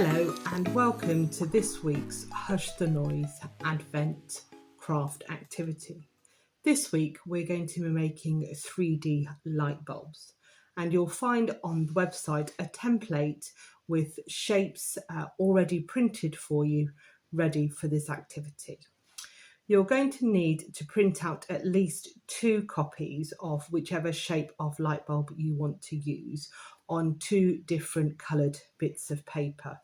Hello and welcome to this week's Hush the Noise Advent craft activity. This week we're going to be making 3D light bulbs, and you'll find on the website a template with shapes already printed for you, ready for this activity. You're going to need to print out at least 2 copies of whichever shape of light bulb you want to use on 2 different coloured bits of paper.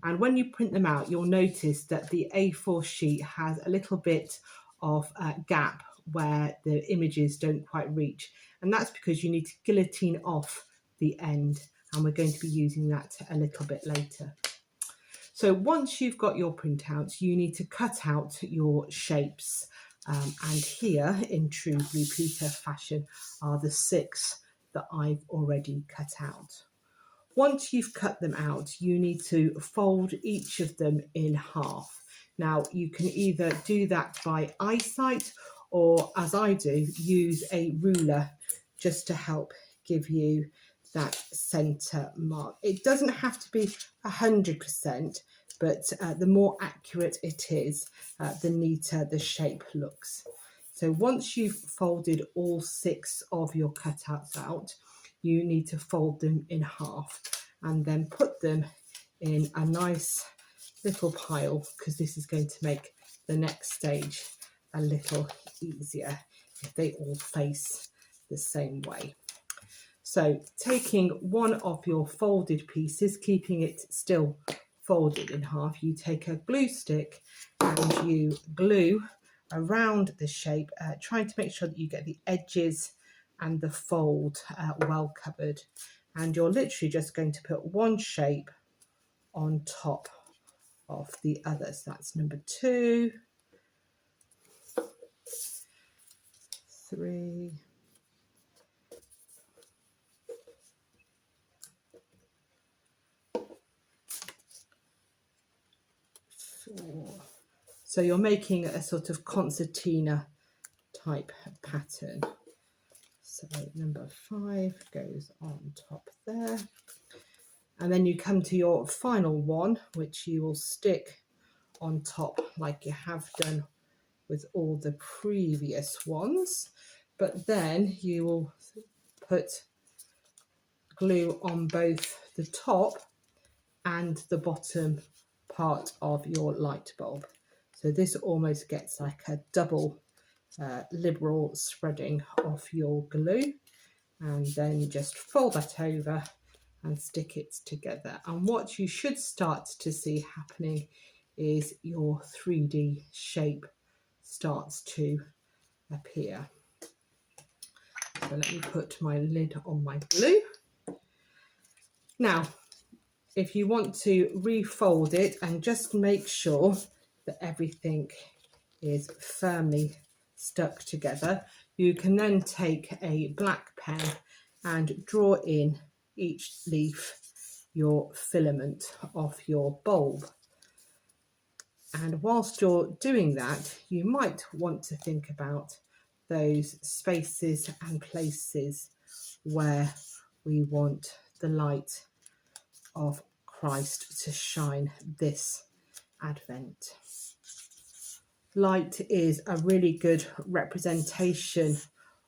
And when you print them out, you'll notice that the A4 sheet has a little bit of a gap where the images don't quite reach. And that's because you need to guillotine off the end, and we're going to be using that a little bit later. So once you've got your printouts, you need to cut out your shapes. And here, in true Blue Peter fashion, are the 6 that I've already cut out. Once you've cut them out, you need to fold each of them in half. Now, you can either do that by eyesight or, as I do, use a ruler just to help give you that centre mark. It doesn't have to be 100%, but the more accurate it is, the neater the shape looks. So once you've folded all 6 of your cutouts out, you need to fold them in half and then put them in a nice little pile, because this is going to make the next stage a little easier if they all face the same way. So taking one of your folded pieces, keeping it still folded in half, you take a glue stick and you glue around the shape, trying to make sure that you get the edges and the fold well covered. And you're literally just going to put one shape on top of the others. That's number 2, 3, 4. So you're making a sort of concertina type pattern. So number 5 goes on top there. And then you come to your final one, which you will stick on top like you have done with all the previous ones. But then you will put glue on both the top and the bottom part of your light bulb. So this almost gets like a double liberal spreading of your glue, and then you just fold that over and stick it together. And what you should start to see happening is your 3D shape starts to appear. So let me put my lid on my glue. Now, if you want to refold it and just make sure that everything is firmly stuck together, you can then take a black pen and draw in each leaf your filament of your bulb. And whilst you're doing that, you might want to think about those spaces and places where we want the light of Christ to shine this Advent. Light is a really good representation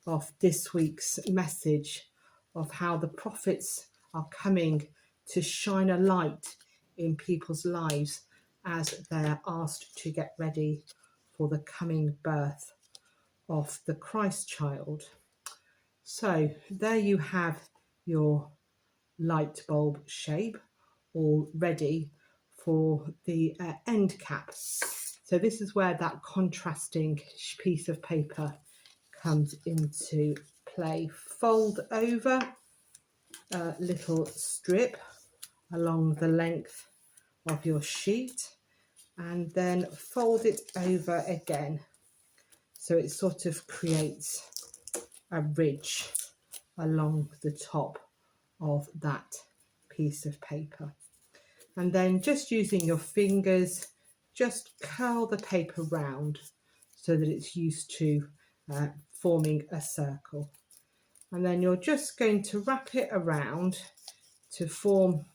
of this week's message of how the prophets are coming to shine a light in people's lives as they're asked to get ready for the coming birth of the Christ child. So there you have your light bulb shape all ready for the end cap. So this is where that contrasting piece of paper comes into play. Fold over a little strip along the length of your sheet and then fold it over again, so it sort of creates a ridge along the top of that piece of paper. And then just using your fingers, just curl the paper round so that it's used to forming a circle. And then you're just going to wrap it around to form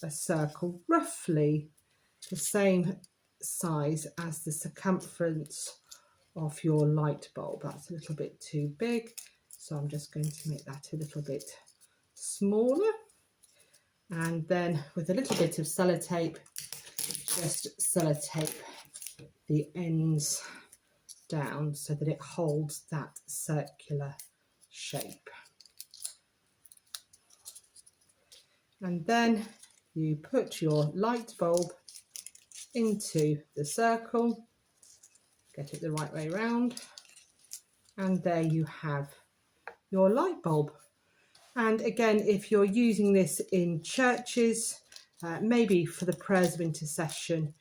a circle roughly the same size as the circumference of your light bulb. That's a little bit too big, so I'm just going to make that a little bit smaller. And then with a little bit of sellotape, just sellotape the ends down so that it holds that circular shape. And then you put your light bulb into the circle, get it the right way around, and there you have your light bulb. And again, if you're using this in churches, maybe for the prayers of intercession,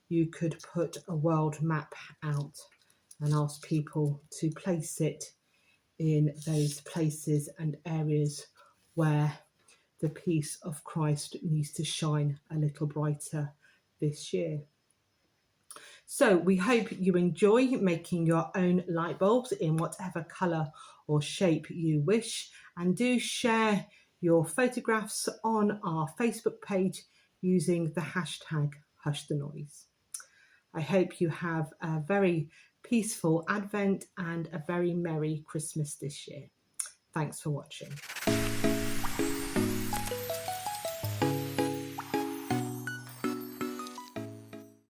you could put a world map out and ask people to place it in those places and areas where the peace of Christ needs to shine a little brighter this year. So we hope you enjoy making your own light bulbs in whatever colour or shape you wish, and do share your photographs on our Facebook page using the hashtag #HushTheNoise. I hope you have a very peaceful Advent and a very Merry Christmas this year. Thanks for watching.